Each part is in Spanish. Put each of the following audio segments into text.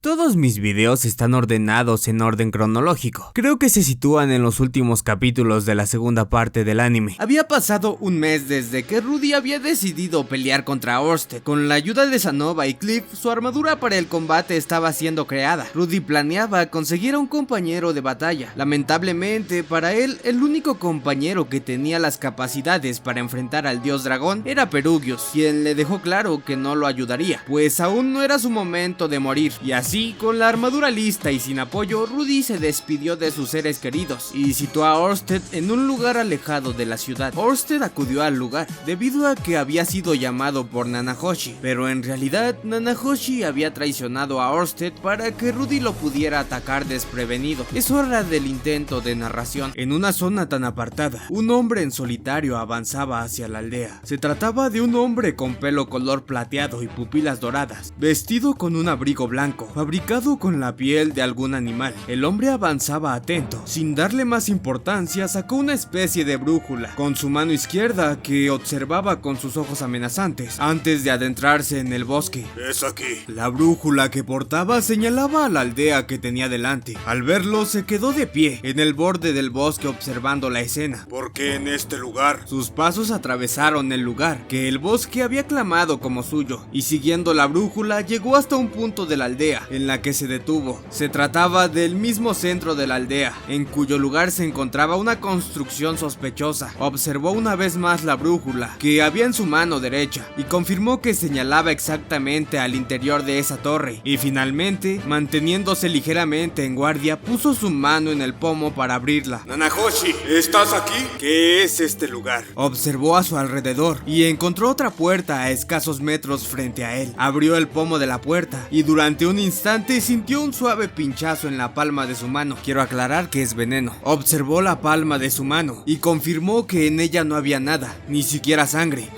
Todos mis videos están ordenados en orden cronológico. Creo que se sitúan en los últimos capítulos de la segunda parte del anime. Había pasado un mes desde que Rudy había decidido pelear contra Orsted. Con la ayuda de Sanova y Cliff, su armadura para el combate estaba siendo creada. Rudy planeaba conseguir a un compañero de batalla. Lamentablemente para él, el único compañero que tenía las capacidades para enfrentar al dios dragón era Perugios, quien le dejó claro que no lo ayudaría, pues aún no era su momento de morir. Y así, con la armadura lista y sin apoyo, Rudy se despidió de sus seres queridos y citó a Orsted en un lugar alejado de la ciudad. Orsted acudió al lugar debido a que había sido llamado por Nanahoshi, pero en realidad Nanahoshi había traicionado a Orsted para que Rudy lo pudiera atacar desprevenido. Es hora del intento de narración. En una zona tan apartada, un hombre en solitario avanzaba hacia la aldea. Se trataba de un hombre con pelo color plateado y pupilas doradas, vestido con un abrigo blanco, fabricado con la piel de algún animal. El hombre avanzaba atento. Sin darle más importancia, sacó una especie de brújula con su mano izquierda que observaba con sus ojos amenazantes antes de adentrarse en el bosque. Es aquí. La brújula que portaba señalaba a la aldea que tenía delante. Al verlo, se quedó de pie en el borde del bosque observando la escena. ¿Por qué en este lugar? Sus pasos atravesaron el lugar que el bosque había clamado como suyo, y siguiendo la brújula llegó hasta un punto de la aldea en la que se detuvo. Se trataba del mismo centro de la aldea, en cuyo lugar se encontraba una construcción sospechosa. Observó una vez más la brújula que había en su mano derecha y confirmó que señalaba exactamente al interior de esa torre, y finalmente, manteniéndose ligeramente en guardia, puso su mano en el pomo para abrirla. Nanahoshi, ¿estás aquí? ¿Qué es este lugar? Observó a su alrededor y encontró otra puerta a escasos metros frente a él. Abrió el pomo de la puerta y durante un instante sintió un suave pinchazo en la palma de su mano. Quiero aclarar que es veneno. Observó la palma de su mano y confirmó que en ella no había nada, ni siquiera sangre.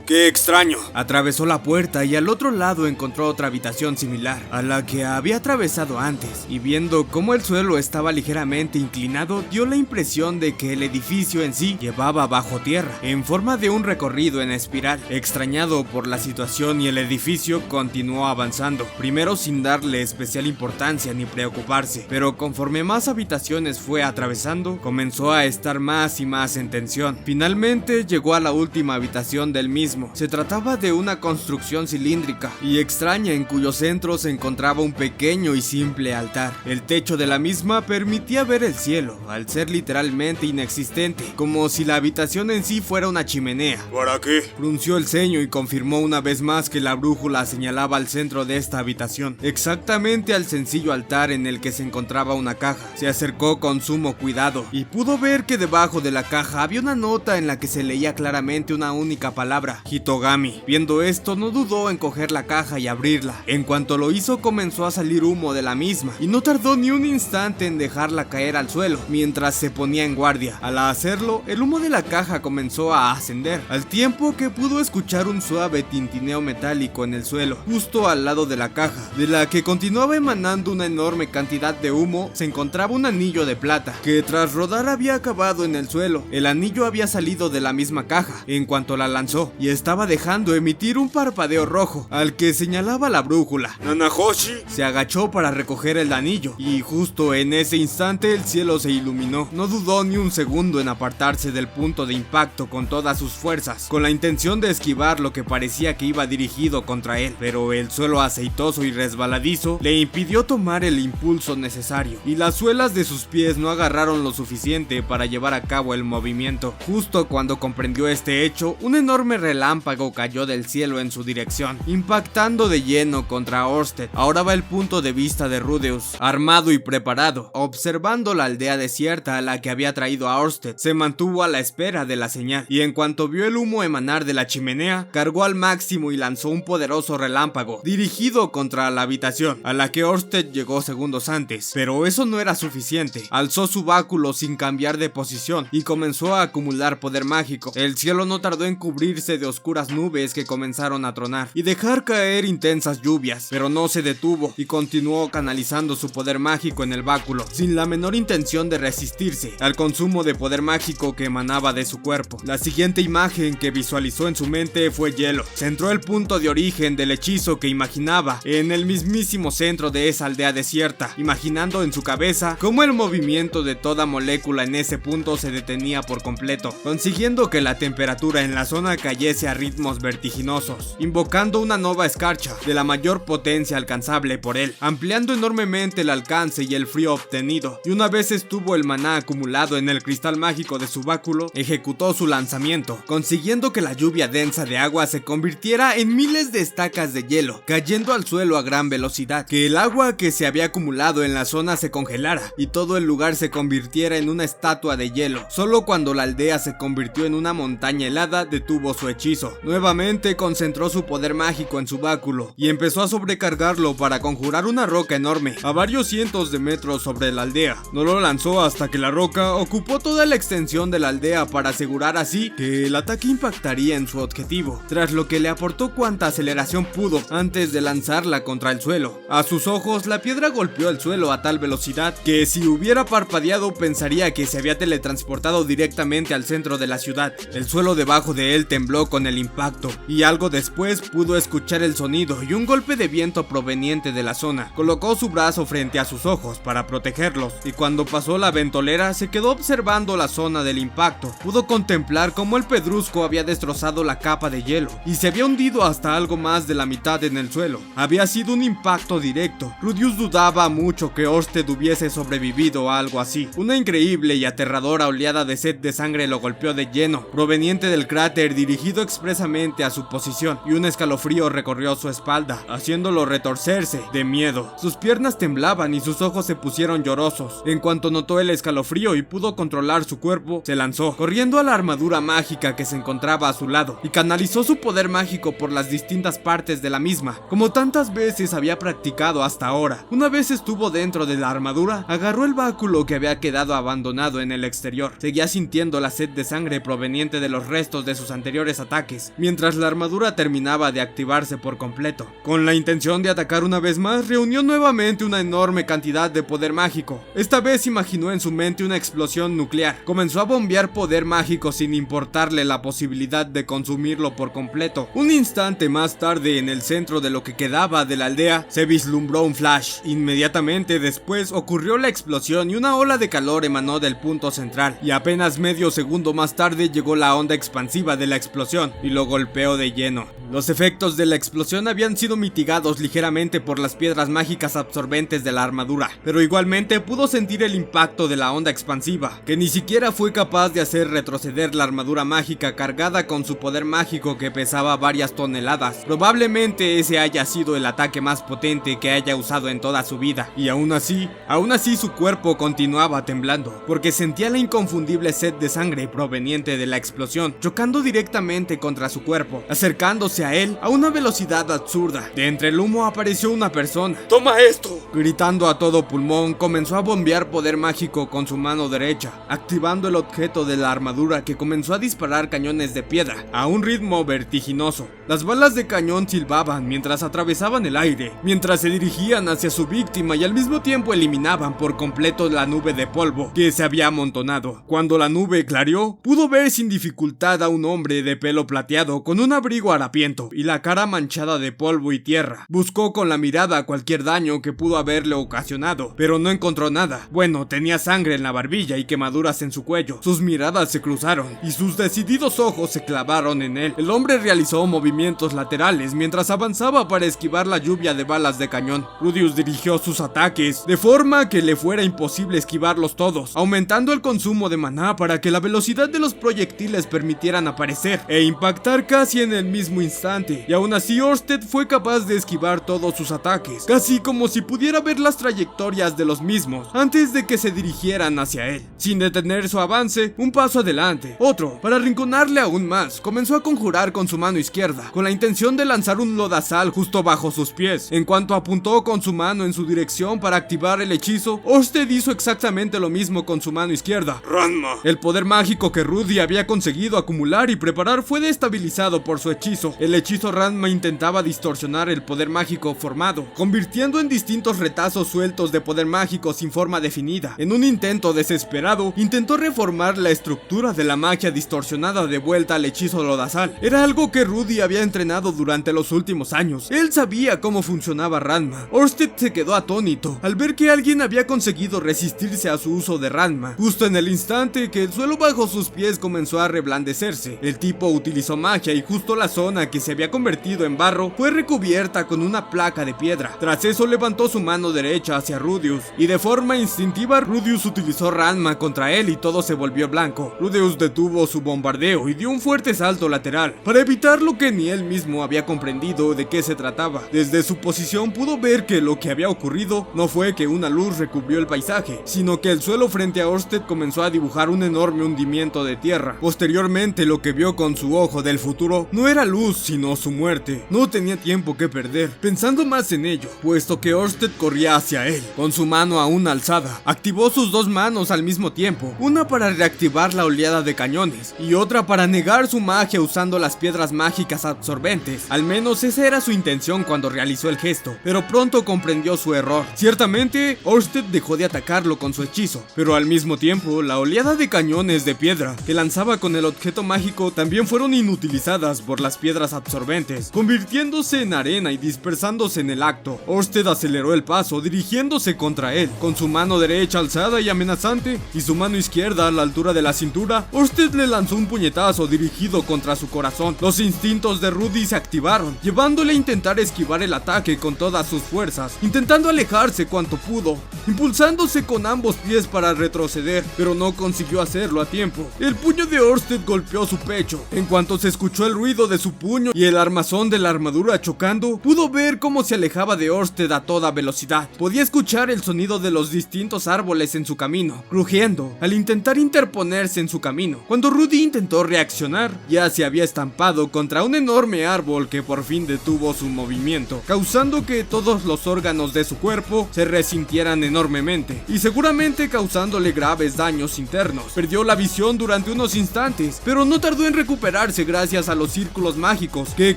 ¡Qué extraño! Atravesó la puerta y al otro lado encontró otra habitación similar a la que había atravesado antes, y viendo cómo el suelo estaba ligeramente inclinado, dio la impresión de que el edificio en sí llevaba bajo tierra, en forma de un recorrido en espiral. Extrañado por la situación y el edificio, continuó avanzando, primero sin darle especial importancia ni preocuparse, pero conforme más habitaciones fue atravesando, comenzó a estar más y más en tensión. Finalmente llegó a la última habitación del mismo. Se trataba de una construcción cilíndrica y extraña en cuyo centro se encontraba un pequeño y simple altar. El techo de la misma permitía ver el cielo, al ser literalmente inexistente, como si la habitación en sí fuera una chimenea. ¿Para qué? Frunció el ceño y confirmó una vez más que la brújula señalaba al centro de esta habitación, exactamente al sencillo altar en el que se encontraba una caja. Se acercó con sumo cuidado y pudo ver que debajo de la caja había una nota en la que se leía claramente una única palabra: Hitogami. Viendo esto, no dudó en coger la caja y abrirla. En cuanto lo hizo, comenzó a salir humo de la misma y no tardó ni un instante en dejarla caer al suelo mientras se ponía en guardia. Al hacerlo, el humo de la caja comenzó a ascender, al tiempo que pudo escuchar un suave tintineo metálico en el suelo, justo al lado de la caja, de la que continuaba emanando una enorme cantidad de humo. Se encontraba un anillo de plata, que tras rodar había acabado en el suelo. El anillo había salido de la misma caja en cuanto la lanzó, y estaba dejando emitir un parpadeo rojo, al que señalaba la brújula. ¿Nanahoshi? Se agachó para recoger el anillo, y justo en ese instante el cielo se iluminó. No dudó ni un segundo en apartarse del punto de impacto con todas sus fuerzas, con la intención de esquivar lo que parecía que iba dirigido contra él, pero el suelo aceitoso y resbaladizo le impidió tomar el impulso necesario, y las suelas de sus pies no agarraron lo suficiente para llevar a cabo el movimiento. Justo cuando comprendió este hecho, un enorme relámpago cayó del cielo en su dirección, impactando de lleno contra Orsted. Ahora va el punto de vista de Rudeus, armado y preparado, observando la aldea desierta a la que había traído a Orsted. Se mantuvo a la espera de la señal, y en cuanto vio el humo emanar de la chimenea, cargó al máximo y lanzó un poderoso relámpago dirigido contra la habitación a la que Orsted llegó segundos antes. Pero eso no era suficiente. Alzó su báculo sin cambiar de posición y comenzó a acumular poder mágico. El cielo no tardó en cubrirse de oscuras nubes que comenzaron a tronar y dejar caer intensas lluvias, pero no se detuvo y continuó canalizando su poder mágico en el báculo, sin la menor intención de resistirse al consumo de poder mágico que emanaba de su cuerpo. La siguiente imagen que visualizó en su mente fue hielo. Centró el punto de origen del hechizo que imaginaba en el mismísimo mismísimo centro de esa aldea desierta, imaginando en su cabeza cómo el movimiento de toda molécula en ese punto se detenía por completo, consiguiendo que la temperatura en la zona cayese a ritmos vertiginosos, invocando una nueva escarcha de la mayor potencia alcanzable por él, ampliando enormemente el alcance y el frío obtenido, y una vez estuvo el maná acumulado en el cristal mágico de su báculo, ejecutó su lanzamiento, consiguiendo que la lluvia densa de agua se convirtiera en miles de estacas de hielo, cayendo al suelo a gran velocidad, que el agua que se había acumulado en la zona se congelara, y todo el lugar se convirtiera en una estatua de hielo. Solo cuando la aldea se convirtió en una montaña helada detuvo su hechizo. Nuevamente concentró su poder mágico en su báculo, y empezó a sobrecargarlo para conjurar una roca enorme, a varios cientos de metros sobre la aldea. No lo lanzó hasta que la roca ocupó toda la extensión de la aldea para asegurar así que el ataque impactaría en su objetivo, tras lo que le aportó cuanta aceleración pudo antes de lanzarla contra el suelo. A sus ojos, la piedra golpeó el suelo a tal velocidad que si hubiera parpadeado pensaría que se había teletransportado directamente al centro de la ciudad. El suelo debajo de él tembló con el impacto, y algo después pudo escuchar el sonido y un golpe de viento proveniente de la zona. Colocó su brazo frente a sus ojos para protegerlos, y cuando pasó la ventolera se quedó observando la zona del impacto. Pudo contemplar cómo el pedrusco había destrozado la capa de hielo y se había hundido hasta algo más de la mitad en el suelo. Había sido un impacto directo. Rudius dudaba mucho que Orsted hubiese sobrevivido a algo así. Una increíble y aterradora oleada de sed de sangre lo golpeó de lleno, proveniente del cráter dirigido expresamente a su posición, y un escalofrío recorrió su espalda, haciéndolo retorcerse de miedo. Sus piernas temblaban y sus ojos se pusieron llorosos. En cuanto notó el escalofrío y pudo controlar su cuerpo, se lanzó, corriendo a la armadura mágica que se encontraba a su lado, y canalizó su poder mágico por las distintas partes de la misma, como tantas veces había practicado hasta ahora. Una vez estuvo dentro de la armadura, agarró el báculo que había quedado abandonado en el exterior. Seguía sintiendo la sed de sangre proveniente de los restos de sus anteriores ataques, mientras la armadura terminaba de activarse por completo. Con la intención de atacar una vez más, reunió nuevamente una enorme cantidad de poder mágico. Esta vez imaginó en su mente una explosión nuclear. Comenzó a bombear poder mágico sin importarle la posibilidad de consumirlo por completo. Un instante más tarde, en el centro de lo que quedaba de la aldea, se vislumbró un flash. Inmediatamente después ocurrió la explosión y una ola de calor emanó del punto central, y apenas medio segundo más tarde llegó la onda expansiva de la explosión y lo golpeó de lleno. Los efectos de la explosión habían sido mitigados ligeramente por las piedras mágicas absorbentes de la armadura, pero igualmente pudo sentir el impacto de la onda expansiva, que ni siquiera fue capaz de hacer retroceder la armadura mágica cargada con su poder mágico que pesaba varias toneladas. Probablemente ese haya sido el ataque más potente que haya usado en toda su vida, y aún así su cuerpo continuaba temblando, porque sentía la inconfundible sed de sangre proveniente de la explosión, chocando directamente contra su cuerpo, acercándose a él a una velocidad absurda. De entre el humo apareció una persona. ¡Toma esto! Gritando a todo pulmón, comenzó a bombear poder mágico con su mano derecha, activando el objeto de la armadura, que comenzó a disparar cañones de piedra a un ritmo vertiginoso. Las balas de cañón silbaban mientras atravesaban el aire, mientras se dirigían hacia su víctima y al mismo tiempo eliminaban por completo la nube de polvo que se había amontonado. Cuando la nube clareó, pudo ver sin dificultad a un hombre de pelo plateado con un abrigo harapiento y la cara manchada de polvo y tierra. Buscó con la mirada cualquier daño que pudo haberle ocasionado, pero no encontró nada. Bueno, tenía sangre en la barbilla y quemaduras en su cuello. Sus miradas se cruzaron y sus decididos ojos se clavaron en él. El hombre realizó movimientos laterales mientras avanzaba para esquivar la lluvia de balas de cañón. Rudius dirigió sus ataques de forma que le fuera imposible esquivarlos todos, aumentando el consumo de maná para que la velocidad de los proyectiles permitieran aparecer e impactar casi en el mismo instante, y aún así Orsted fue capaz de esquivar todos sus ataques, casi como si pudiera ver las trayectorias de los mismos antes de que se dirigieran hacia él, sin detener su avance. Un paso adelante, otro, para arrinconarle aún más, comenzó a conjurar con su mano izquierda, con la intención de lanzar un lodazal justo bajo sus pies. En cuanto apuntó con su mano en su dirección para activar el hechizo, Orsted hizo exactamente lo mismo con su mano izquierda. Ranma. El poder mágico que Rudy había conseguido acumular y preparar fue destabilizado por su hechizo. El hechizo Ranma intentaba distorsionar el poder mágico formado, convirtiendo en distintos retazos sueltos de poder mágico sin forma definida. En un intento desesperado, intentó reformar la estructura de la magia distorsionada de vuelta al hechizo lodazal. Era algo que Rudy había entrenado durante los últimos años. Él sabía cómo funcionaba reaccionaba Ranma. Orsted se quedó atónito al ver que alguien había conseguido resistirse a su uso de Ranma, justo en el instante que el suelo bajo sus pies comenzó a reblandecerse. El tipo utilizó magia y justo la zona que se había convertido en barro fue recubierta con una placa de piedra. Tras eso levantó su mano derecha hacia Rudeus y de forma instintiva Rudeus utilizó Ranma contra él y todo se volvió blanco. Rudeus detuvo su bombardeo y dio un fuerte salto lateral para evitar lo que ni él mismo había comprendido de qué se trataba. Desde su posición pudo ver que lo que había ocurrido no fue que una luz recubrió el paisaje, sino que el suelo frente a Orsted comenzó a dibujar un enorme hundimiento de tierra. Posteriormente, lo que vio con su ojo del futuro no era luz, sino su muerte. No tenía tiempo que perder, pensando más en ello, puesto que Orsted corría hacia él, con su mano aún alzada. Activó sus dos manos al mismo tiempo, una para reactivar la oleada de cañones, y otra para negar su magia usando las piedras mágicas absorbentes. Al menos esa era su intención cuando realizó el gesto, pero pronto comprendió su error. Ciertamente, Orsted dejó de atacarlo con su hechizo, pero al mismo tiempo, la oleada de cañones de piedra que lanzaba con el objeto mágico también fueron inutilizadas por las piedras absorbentes, convirtiéndose en arena y dispersándose en el acto. Orsted aceleró el paso, dirigiéndose contra él, con su mano derecha alzada y amenazante, y su mano izquierda a la altura de la cintura. Orsted le lanzó un puñetazo dirigido contra su corazón. Los instintos de Rudy se activaron, llevándole a intentar esquivar el ataque con todas sus fuerzas, intentando alejarse cuanto pudo, impulsándose con ambos pies para retroceder, pero no consiguió hacerlo a tiempo. El puño de Orsted golpeó su pecho. En cuanto se escuchó el ruido de su puño y el armazón de la armadura chocando, pudo ver cómo se alejaba de Orsted a toda velocidad. Podía escuchar el sonido de los distintos árboles en su camino, crujiendo al intentar interponerse en su camino. Cuando Rudy intentó reaccionar, ya se había estampado contra un enorme árbol que por fin detuvo su movimiento, causando que todos los órganos de su cuerpo se resintieran enormemente y seguramente causándole graves daños internos. Perdió la visión durante unos instantes, pero no tardó en recuperarse gracias a los círculos mágicos que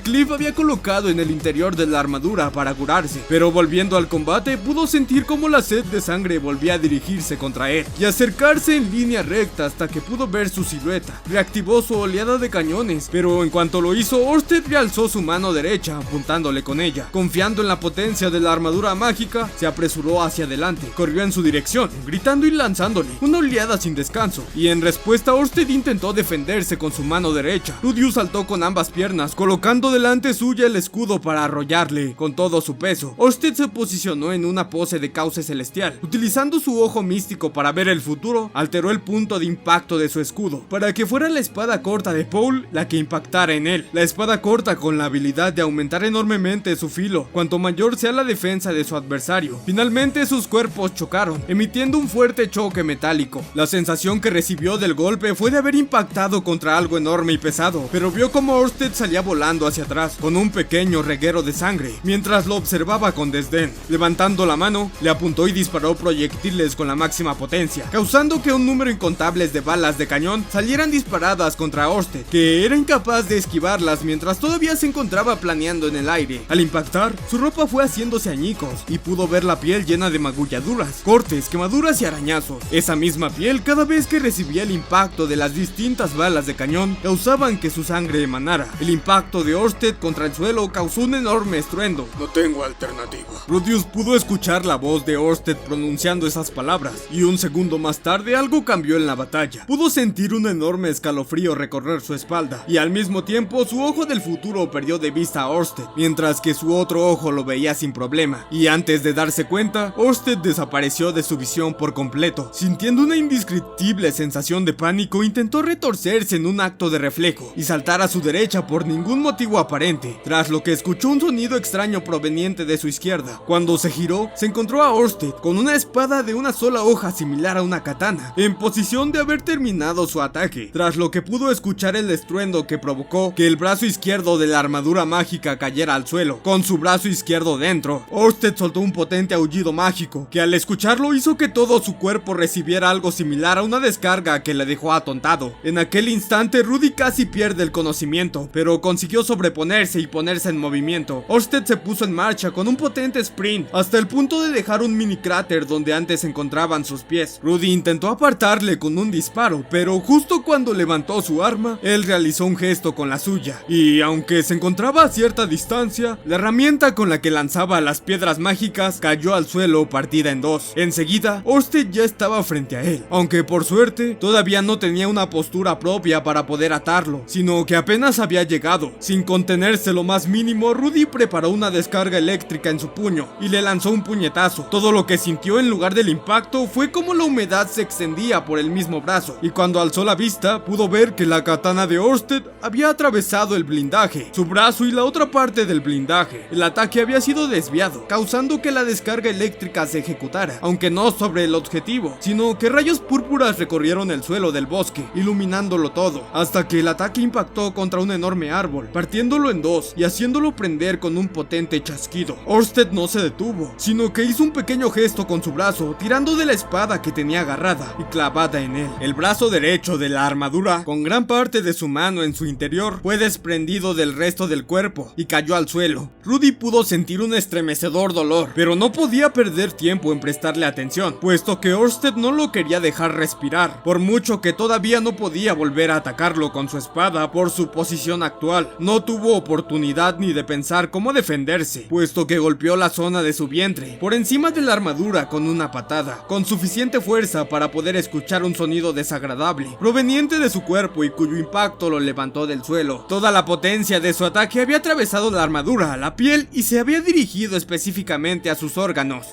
Cliff había colocado en el interior de la armadura para curarse. Pero volviendo al combate, pudo sentir cómo la sed de sangre volvía a dirigirse contra él y acercarse en línea recta hasta que pudo ver su silueta. Reactivó su oleada de cañones, pero en cuanto lo hizo, Orsted realzó su mano derecha apuntándole con ella. Confiando en la potencia de la armadura mágica, se apresuró hacia adelante, corrió en su dirección, gritando y lanzándole una oleada sin descanso, y en respuesta Orsted intentó defenderse con su mano derecha. Rudeus saltó con ambas piernas, colocando delante suya el escudo para arrollarle con todo su peso. Orsted se posicionó en una pose de cauce celestial, utilizando su ojo místico para ver el futuro. Alteró el punto de impacto de su escudo para que fuera la espada corta de Paul la que impactara en él. La espada corta con la habilidad de aumentar enormemente su filo cuanto mayor sea la defensa de su adversario. Finalmente sus cuerpos chocaron, emitiendo un fuerte choque metálico. La sensación que recibió del golpe fue de haber impactado contra algo enorme y pesado, pero vio como Orsted salía volando hacia atrás con un pequeño reguero de sangre, mientras lo observaba con desdén. Levantando la mano, le apuntó y disparó proyectiles con la máxima potencia, causando que un número incontable de balas de cañón salieran disparadas contra Orsted, que era incapaz de esquivarlas mientras todavía se encontraba planeando en el aire. Al impactar, su ropa fue haciéndose añicos y pudo ver la piel llena de magulladuras, cortes, quemaduras y arañazos. Esa misma piel, cada vez que recibía el impacto de las distintas balas de cañón, causaban que su sangre emanara. El impacto de Orsted contra el suelo causó un enorme estruendo. No tengo alternativa. Rudeus pudo escuchar la voz de Orsted pronunciando esas palabras, y un segundo más tarde algo cambió en la batalla. Pudo sentir un enorme escalofrío recorrer su espalda, y al mismo tiempo su ojo del futuro perdió de vista a Orsted, mientras que su otro ojo lo veía sin problema, y antes de darse cuenta, Orsted desapareció de su visión por completo. Sintiendo una indescriptible sensación de pánico, intentó retorcerse en un acto de reflejo y saltar a su derecha por ningún motivo aparente, tras lo que escuchó un sonido extraño proveniente de su izquierda. Cuando se giró, se encontró a Orsted con una espada de una sola hoja similar a una katana, en posición de haber terminado su ataque, tras lo que pudo escuchar el estruendo que provocó que el brazo izquierdo de la armadura mágica cayera al suelo, con su brazo izquierdo dentro. Orsted soltó un potente aullido mágico, que al escucharlo hizo que todo su cuerpo recibiera algo similar a una descarga que le dejó atontado. En aquel instante, Rudy casi pierde el conocimiento, pero consiguió sobreponerse y ponerse en movimiento. Orsted se puso en marcha con un potente sprint, hasta el punto de dejar un mini cráter donde antes se encontraban sus pies. Rudy intentó apartarle con un disparo, pero justo cuando levantó su arma, él realizó un gesto con la suya, y aunque se encontraba a cierta distancia, la herramienta con la que lanzaba las piedras mágicas cayó al suelo partida en dos. Enseguida, Orsted ya estaba frente a él, aunque por suerte todavía no tenía una postura propia para poder atarlo, sino que apenas había llegado. Sin contenerse lo más mínimo, Rudy preparó una descarga eléctrica en su puño y le lanzó un puñetazo. Todo lo que sintió en lugar del impacto fue como la humedad se extendía por el mismo brazo, y cuando alzó la vista pudo ver que la katana de Orsted había atravesado el blindaje, su brazo y la otra parte del blindaje. El ataque había sido desviado, causando que la descarga eléctrica se ejecutara, aunque no sobre el objetivo, sino que rayos púrpuras recorrieron el suelo del bosque, iluminándolo todo, hasta que el ataque impactó contra un enorme árbol, partiéndolo en dos y haciéndolo prender con un potente chasquido. Orsted no se detuvo, sino que hizo un pequeño gesto con su brazo, tirando de la espada que tenía agarrada y clavada en él. El brazo derecho de la armadura, con gran parte de su mano en su interior, fue desprendido del resto del cuerpo y cayó al suelo. Rudy pudo sentir un estremecedor dolor, pero no podía perder tiempo en prestarle atención, puesto que Orsted no lo quería dejar respirar, por mucho que todavía no podía volver a atacarlo con su espada por su posición actual. No tuvo oportunidad ni de pensar cómo defenderse, puesto que golpeó la zona de su vientre, por encima de la armadura con una patada, con suficiente fuerza para poder escuchar un sonido desagradable, proveniente de su cuerpo y cuyo impacto lo levantó del suelo. Toda la potencia de su ataque había atravesado la armadura, la piel y se había dirigido específicamente a sus órganos.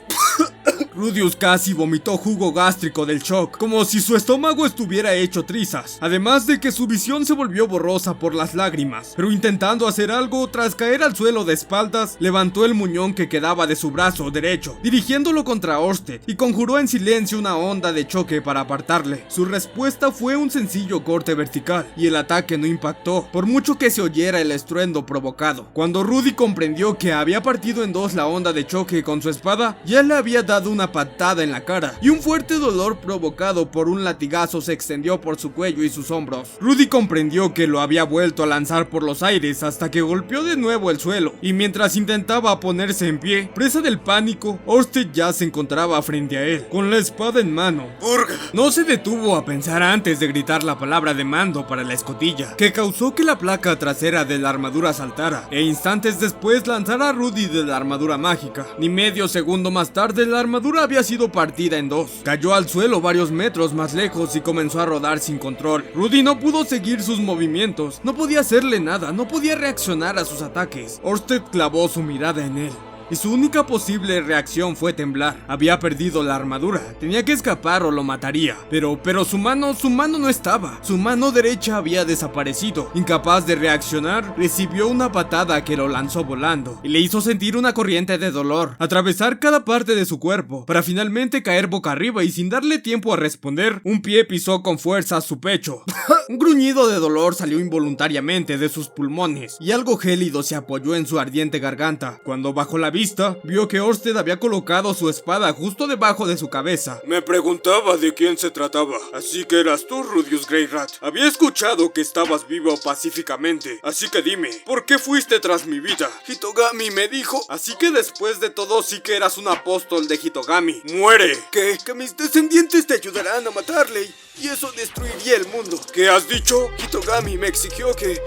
Rudius casi vomitó jugo gástrico del shock, como si su estómago estuviera hecho trizas, además de que su visión se volvió borrosa por las lágrimas. Pero intentando hacer algo, tras caer al suelo de espaldas, levantó el muñón que quedaba de su brazo derecho, dirigiéndolo contra Orsted, y conjuró en silencio una onda de choque para apartarle. Su respuesta fue un sencillo corte vertical, y el ataque no impactó, por mucho que se oyera el estruendo provocado. Cuando Rudy comprendió que había partido en dos la onda de choque con su espada, ya le había dado una patada en la cara, y un fuerte dolor provocado por un latigazo se extendió por su cuello y sus hombros. Rudy comprendió que lo había vuelto a lanzar por los aires hasta que golpeó de nuevo el suelo, y mientras intentaba ponerse en pie, presa del pánico, Orsted ya se encontraba frente a él, con la espada en mano. ¡Purga! No se detuvo a pensar antes de gritar la palabra de mando para la escotilla, que causó que la placa trasera de la armadura saltara, e instantes después lanzara a Rudy de la armadura mágica. Ni medio segundo más tarde, la armadura había sido partida en dos. Cayó al suelo varios metros más lejos y comenzó a rodar sin control. Rudy no pudo seguir sus movimientos, no podía hacerle nada, no podía reaccionar a sus ataques. Orsted clavó su mirada en él, y su única posible reacción fue temblar. Había perdido la armadura, tenía que escapar o lo mataría. Pero su mano no estaba. Su mano derecha había desaparecido. Incapaz de reaccionar, recibió una patada que lo lanzó volando y le hizo sentir una corriente de dolor atravesar cada parte de su cuerpo, para finalmente caer boca arriba, y sin darle tiempo a responder, un pie pisó con fuerza su pecho. Un gruñido de dolor salió involuntariamente de sus pulmones, y algo gélido se apoyó en su ardiente garganta. Cuando bajó la vista, vio que Orsted había colocado su espada justo debajo de su cabeza. Me preguntaba de quién se trataba. Así que eras tú, Rudius Greyrat. Había escuchado que estabas vivo pacíficamente. Así que dime, ¿por qué fuiste tras mi vida? Hitogami me dijo. Así que después de todo sí que eras un apóstol de Hitogami. ¡Muere! ¿Qué? Que mis descendientes te ayudarán a matarle, y eso destruiría el mundo. ¿Qué has dicho? Hitogami me exigió que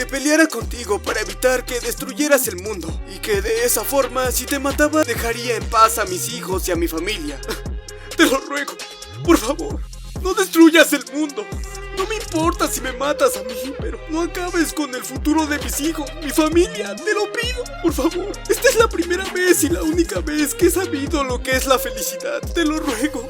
peleara contigo para evitar que destruyeras el mundo, y que de esa forma, si te mataba, dejaría en paz a mis hijos y a mi familia. Te lo ruego, por favor, no destruyas el mundo. No me importa si me matas a mí, pero no acabes con el futuro de mis hijos, mi familia, te lo pido, por favor. Esta es la primera vez y la única vez que he sabido lo que es la felicidad, te lo ruego.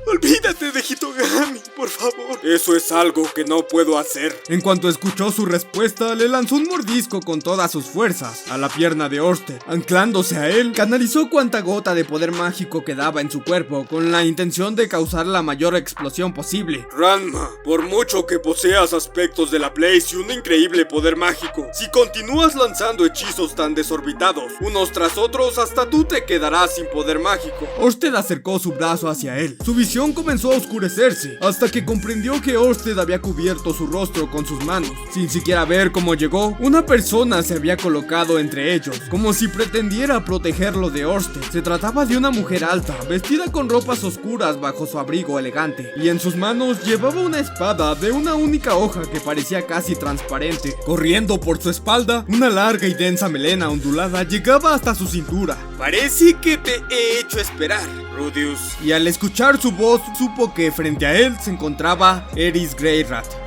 Olvídate de Hitogami, por favor. Eso es algo que no puedo hacer. En cuanto escuchó su respuesta, le lanzó un mordisco con todas sus fuerzas a la pierna de Orsted. Anclándose a él, canalizó cuanta gota de poder mágico quedaba en su cuerpo, con la intención de causar la mayor explosión posible. Ranma, por mucho que poseas aspectos de la Blaze y un increíble poder mágico, si continúas lanzando hechizos tan desorbitados, unos tras otros, hasta tú te quedarás sin poder mágico. Orsted acercó su brazo hacia él. Su visión comenzó a oscurecerse, hasta que comprendió que Orsted había cubierto su rostro con sus manos. Sin siquiera ver cómo llegó, una persona se había colocado entre ellos, como si pretendiera protegerlo de Orsted. Se trataba de una mujer alta, vestida con ropas oscuras bajo su abrigo elegante, y en sus manos llevaba una espada espada de una única hoja que parecía casi transparente. Corriendo por su espalda, una larga y densa melena ondulada llegaba hasta su cintura. Parece que te he hecho esperar, Rudius. Y al escuchar su voz, supo que frente a él se encontraba Eris Greyrat.